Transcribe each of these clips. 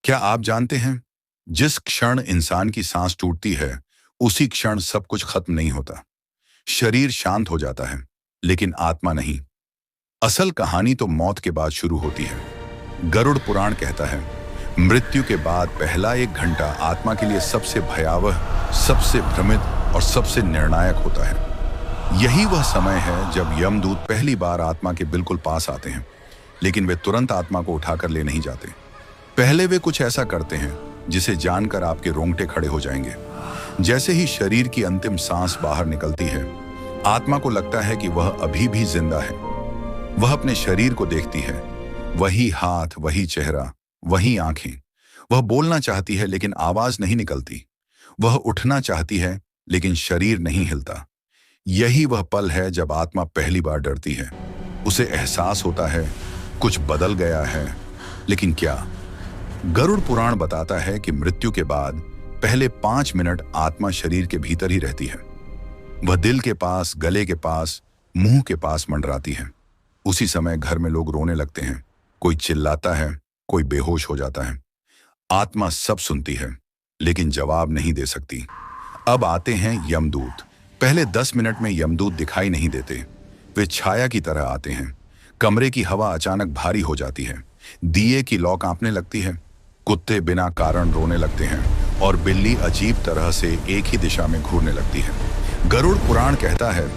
क्या आप जानते हैं, जिस क्षण इंसान की सांस टूटती है, उसी क्षण सब कुछ खत्म नहीं होता। शरीर शांत हो जाता है, लेकिन आत्मा नहीं। असल कहानी तो मौत के बाद शुरू होती है। गरुड़ पुराण कहता है, मृत्यु के बाद पहला 1 घंटा आत्मा के लिए सबसे भयावह, सबसे भ्रमित और सबसे निर्णायक होता है। यही वह समय है जब यमदूत पहली बार आत्मा के बिल्कुल पास आते हैं, लेकिन वे तुरंत आत्मा को उठाकर ले नहीं जाते। पहले वे कुछ ऐसा करते हैं जिसे जानकर आपके रोंगटे खड़े हो जाएंगे। जैसे ही शरीर की अंतिम सांस बाहर निकलती है, आत्मा को लगता है कि वह अभी भी जिंदा है। वह अपने शरीर को देखती है, वही हाथ, वही चेहरा, वही आंखें। वह बोलना चाहती है लेकिन आवाज नहीं निकलती। वह उठना चाहती है लेकिन शरीर नहीं हिलता। यही वह पल है जब आत्मा पहली बार डरती है। उसे एहसास होता है कुछ बदल गया है, लेकिन क्या? गरुड़ पुराण बताता है कि मृत्यु के बाद पहले 5 मिनट आत्मा शरीर के भीतर ही रहती है। वह दिल के पास, गले के पास, मुंह के पास मंडराती है। उसी समय घर में लोग रोने लगते हैं, कोई चिल्लाता है, कोई बेहोश हो जाता है। आत्मा सब सुनती है, लेकिन जवाब नहीं दे सकती। अब आते हैं यमदूत। पहले 10 मिनट में यमदूत दिखाई नहीं देते। वे छाया की तरह आते हैं। कमरे की हवा अचानक भारी हो जाती है, दिए की लौ कांपने लगती है, कुत्ते बिना कारण रोने लगते हैं और बिल्ली अजीब तरह से एक ही दिशा में घूरने लगती है। गरुड़ पुराण कहता है,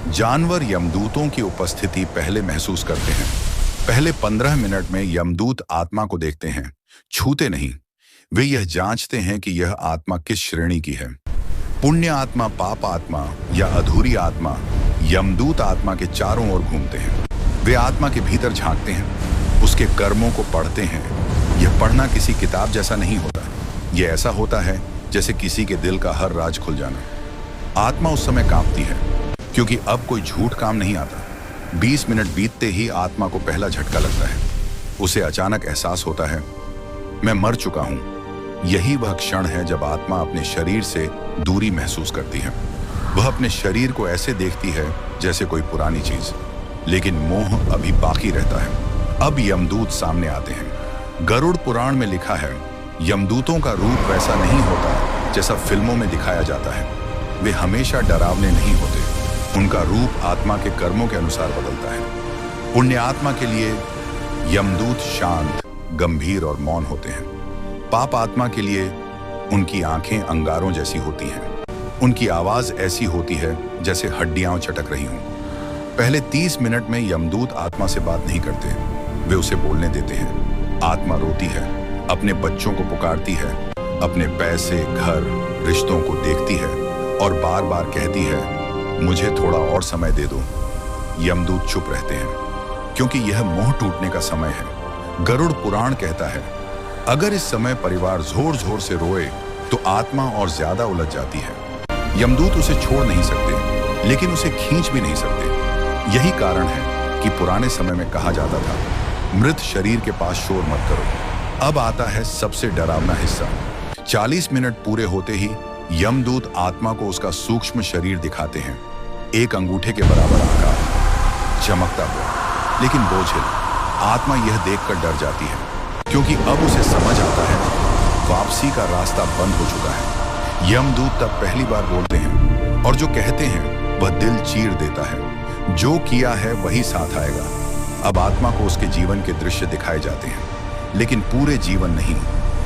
जानवर यमदूतों की उपस्थिति पहले महसूस करते हैं। पहले 15 मिनट में यमदूत आत्मा को देखते हैं, छूते नहीं। वे यह जांचते हैं कि यह आत्मा किस श्रेणी की है, पुण्य आत्मा, पाप आत्मा या अधूरी आत्मा। यमदूत आत्मा के चारों ओर घूमते हैं। वे आत्मा के भीतर झांकते हैं, उसके कर्मों को पढ़ते हैं। यह पढ़ना किसी किताब जैसा नहीं होता। यह ऐसा होता है जैसे किसी के दिल का हर राज खुल जाना। आत्मा उस समय कांपती है, क्योंकि अब कोई झूठ काम नहीं आता। 20 मिनट बीतते ही आत्मा को पहला झटका लगता है। उसे अचानक एहसास होता है, मैं मर चुका हूं। यही वह क्षण है जब आत्मा अपने शरीर से दूरी महसूस करती है। वह अपने शरीर को ऐसे देखती है जैसे कोई पुरानी चीज, लेकिन मोह अभी बाकी रहता है। अब यमदूत सामने आते हैं। गरुड़ पुराण में लिखा है, यमदूतों का रूप वैसा नहीं होता जैसा फिल्मों में दिखाया जाता है। वे हमेशा डरावने नहीं होते। उनका रूप आत्मा के कर्मों के अनुसार बदलता है। पुण्य आत्मा के लिए यमदूत शांत, गंभीर और मौन होते हैं। पाप आत्मा के लिए उनकी आंखें अंगारों जैसी होती हैं। उनकी आवाज ऐसी होती है जैसे हड्डियां चटक रही हों। पहले 30 मिनट में यमदूत आत्मा से बात नहीं करते। वे उसे बोलने देते हैं। आत्मा रोती है, अपने बच्चों को पुकारती है, अपने पैसे, घर, रिश्तों को देखती है और बार बार कहती है, मुझे थोड़ा और समय दे दो। यमदूत चुप रहते हैं, क्योंकि यह मोह टूटने का समय है। गरुड़ पुराण कहता है, अगर इस समय परिवार जोर जोर से रोए तो आत्मा और ज्यादा उलझ जाती है। यमदूत उसे छोड़ नहीं सकते, लेकिन उसे खींच भी नहीं सकते। यही कारण है कि पुराने समय में कहा जाता था, मृत शरीर के पास शोर मत करो। अब आता है सबसे डरावना हिस्सा। 40 मिनट पूरे होते ही यमदूत आत्मा को उसका सूक्ष्म शरीर दिखाते हैं। एक अंगूठे के बराबर आकार, चमकता हुआ, लेकिन बोझिल। आत्मा यह देखकर डर जाती है, क्योंकि अब उसे समझ आता है वापसी का रास्ता बंद हो चुका है। यमदूत तब पहली बार बोलते हैं, और जो कहते हैं वह दिल चीर देता है। जो किया है वही साथ आएगा। अब आत्मा को उसके जीवन के दृश्य दिखाए जाते हैं, लेकिन पूरे जीवन नहीं।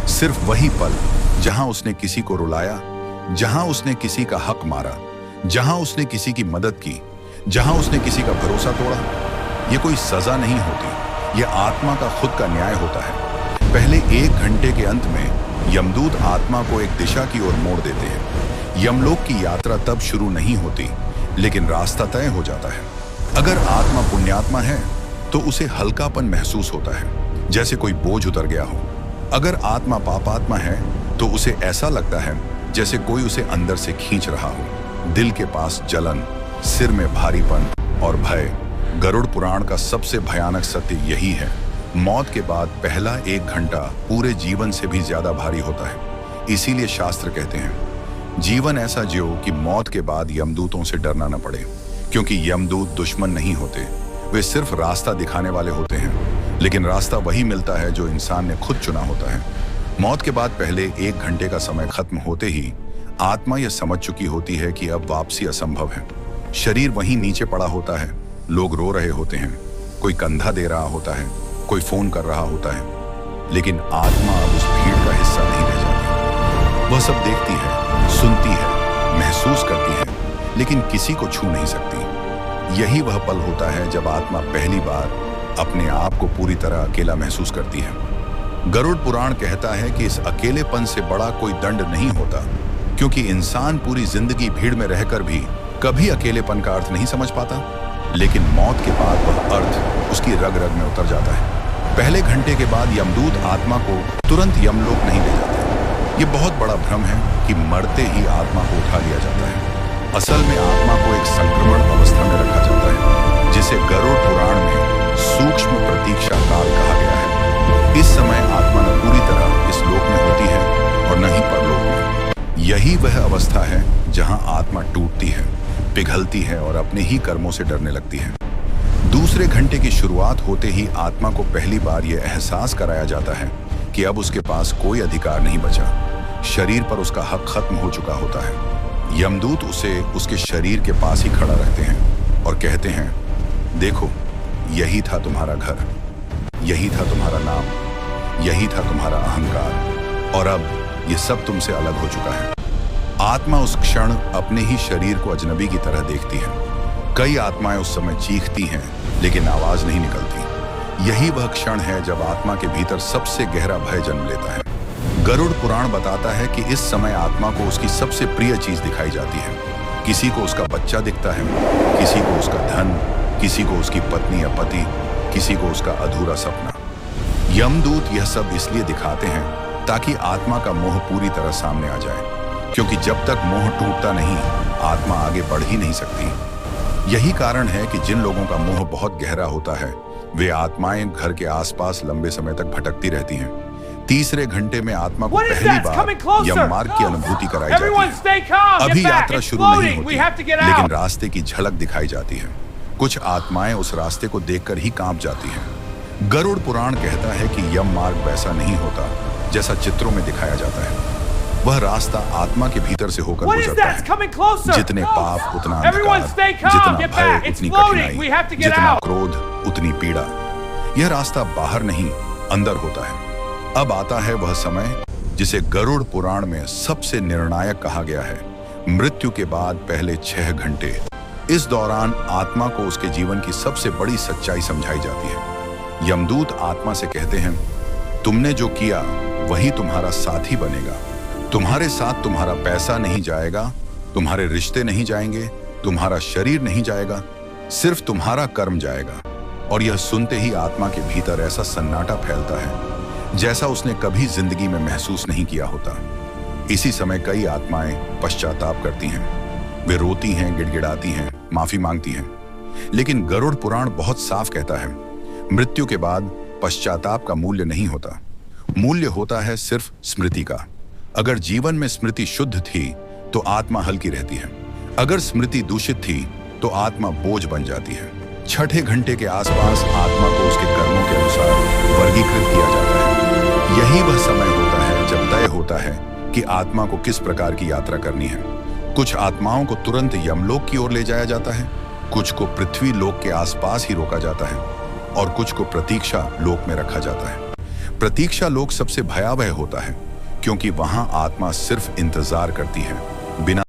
सिर्फ वही पल जहां उसने किसी को रुलाया, जहां उसने किसी का हक मारा, जहां उसने किसी की मदद की, जहां उसने किसी का भरोसा तोड़ा। यह कोई सजा नहीं होती, यह आत्मा का खुद का न्याय होता है। पहले 1 घंटे के अंत में यमदूत आत्मा को एक दिशा की ओर मोड़ देते हैं। यमलोक की यात्रा तब शुरू नहीं होती, लेकिन रास्ता तय हो जाता है। अगर आत्मा पुण्यात्मा है तो उसे हल्कापन महसूस होता है, जैसे कोई बोझ उतर गया हो। अगर आत्मा पापात्मा है तो उसे ऐसा लगता है जैसे कोई उसे अंदर से खींच रहा हो। दिल के पास जलन, सिर में भारीपन और भय। गरुड़ पुराण का सबसे भयानक सत्य यही है, मौत के बाद पहला 1 घंटा पूरे जीवन से भी ज्यादा भारी होता है। इसीलिए शास्त्र कहते हैं, जीवन ऐसा जियो कि मौत के बाद यमदूतों से डरना न पड़े, क्योंकि यमदूत दुश्मन नहीं होते। वे सिर्फ रास्ता दिखाने वाले होते हैं, लेकिन रास्ता वही मिलता है जो इंसान ने खुद चुना होता है। मौत के बाद पहले 1 घंटे का समय खत्म होते ही आत्मा यह समझ चुकी होती है कि अब वापसी असंभव है। शरीर वहीं नीचे पड़ा होता है, लोग रो रहे होते हैं, कोई कंधा दे रहा होता है, कोई फोन कर रहा होता है, लेकिन आत्मा अब उस भीड़ का हिस्सा नहीं रह जाती। वह सब देखती है, सुनती है, महसूस करती है, लेकिन किसी को छू नहीं सकती। यही वह पल होता है जब आत्मा पहली बार अपने आप को पूरी तरह अकेला महसूस करती है। गरुड़ पुराण कहता है कि इस अकेलेपन से बड़ा कोई दंड नहीं होता, क्योंकि इंसान पूरी जिंदगी भीड़ में रहकर भी कभी अकेलेपन का अर्थ नहीं समझ पाता, लेकिन मौत के बाद वह अर्थ उसकी रग रग में उतर जाता है। पहले घंटे के बाद यमदूत आत्मा को तुरंत यमलोक नहीं ले जाते। ये बहुत बड़ा भ्रम है कि मरते ही आत्मा को उठा लिया जाता है। असल में आत्मा को एक संक्रमण अवस्था में रखा जाता है, जिसे गरुड़ पुराण में सूक्ष्म प्रतीक्षा काल कहा गया है। इस समय आत्मा न पूरी तरह इस लोक में होती है और न ही परलोक में। यही वह अवस्था है जहां आत्मा टूटती है, पिघलती है और अपने ही कर्मों से डरने लगती है। दूसरे घंटे की शुरुआत होते ही आत्मा को पहली बार यह एहसास कराया जाता है कि अब उसके पास कोई अधिकार नहीं बचा। शरीर पर उसका हक खत्म हो चुका होता है। यमदूत उसे उसके शरीर के पास ही खड़ा रखते हैं और कहते हैं, देखो, यही था तुम्हारा घर, यही था तुम्हारा नाम, यही था तुम्हारा अहंकार, और अब ये सब तुमसे अलग हो चुका है। आत्मा उस क्षण अपने ही शरीर को अजनबी की तरह देखती है। कई आत्माएं उस समय चीखती हैं, लेकिन आवाज नहीं निकलती। यही वह क्षण है जब आत्मा के भीतर सबसे गहरा भय जन्म लेता है। गरुड़ पुराण बताता है कि इस समय आत्मा को उसकी सबसे प्रिय चीज दिखाई जाती है। किसी को उसका बच्चा दिखता है, किसी को उसका धन, किसी को उसकी पत्नी या पति, किसी को उसका अधूरा सपना। यमदूत यह सब इसलिए दिखाते हैं ताकि आत्मा का मोह पूरी तरह सामने आ जाए, क्योंकि जब तक मोह टूटता नहीं, आत्मा आगे बढ़ ही नहीं सकती। यही कारण है कि जिन लोगों का मोह बहुत गहरा होता है, वे आत्माएं घर के आसपास लंबे समय तक भटकती रहती हैं। तीसरे घंटे में आत्मा को पहली बार यम मार्ग की अनुभूति कराई जाती है। अभी यात्रा शुरू नहीं होती, लेकिन रास्ते की झलक दिखाई जाती है। कुछ आत्माएं उस रास्ते को देखकर ही कांप जाती हैं। गरुड़ पुराण कहता है कि यम मार्ग वैसा नहीं होता जैसा चित्रों में दिखाया जाता है। वह रास्ता आत्मा के भीतर से होकर गुजरता है। जितने पाप उतना अंधकार, जितना भय उतनी कठिनाई, जितना क्रोध उतनी पीड़ा। यह रास्ता बाहर नहीं, अंदर होता है। अब आता है वह समय जिसे गरुड़ पुराण में सबसे निर्णायक कहा गया है, मृत्यु के बाद पहले 6 घंटे। इस दौरान आत्मा को उसके जीवन की सबसे बड़ी सच्चाई समझाई जाती है। यमदूत आत्मा से कहते हैं, तुमने जो किया वही तुम्हारा साथी बनेगा। तुम्हारे साथ तुम्हारा पैसा नहीं जाएगा, तुम्हारे रिश्ते नहीं जाएंगे, तुम्हारा शरीर नहीं जाएगा, सिर्फ तुम्हारा कर्म जाएगा। और यह सुनते ही आत्मा के भीतर ऐसा सन्नाटा फैलता है जैसा उसने कभी जिंदगी में महसूस नहीं किया होता। इसी समय कई आत्माएं पश्चाताप करती हैं। वे रोती हैं, गिड़गिड़ाती हैं, माफी मांगती हैं। लेकिन गरुड़ पुराण बहुत साफ कहता है, मृत्यु के बाद पश्चाताप का मूल्य नहीं होता। मूल्य होता है सिर्फ स्मृति का। अगर जीवन में स्मृति शुद्ध थी तो आत्मा हल्की रहती है। अगर स्मृति दूषित थी तो आत्मा बोझ बन जाती है। छठे घंटे के आसपास आत्मा को उसके कर्मों के अनुसार वर्गीकृत किया जाता है। यही वह समय होता है जब तय होता है कि आत्मा को किस प्रकार की यात्रा करनी है। कुछ आत्माओं को तुरंत यमलोक की ओर ले जाया जाता है, कुछ को पृथ्वी लोक के आसपास ही रोका जाता है, और कुछ को प्रतीक्षा लोक में रखा जाता है। प्रतीक्षा लोक सबसे भयावह होता है, क्योंकि वहां आत्मा सिर्फ इंतजार करती है, बिना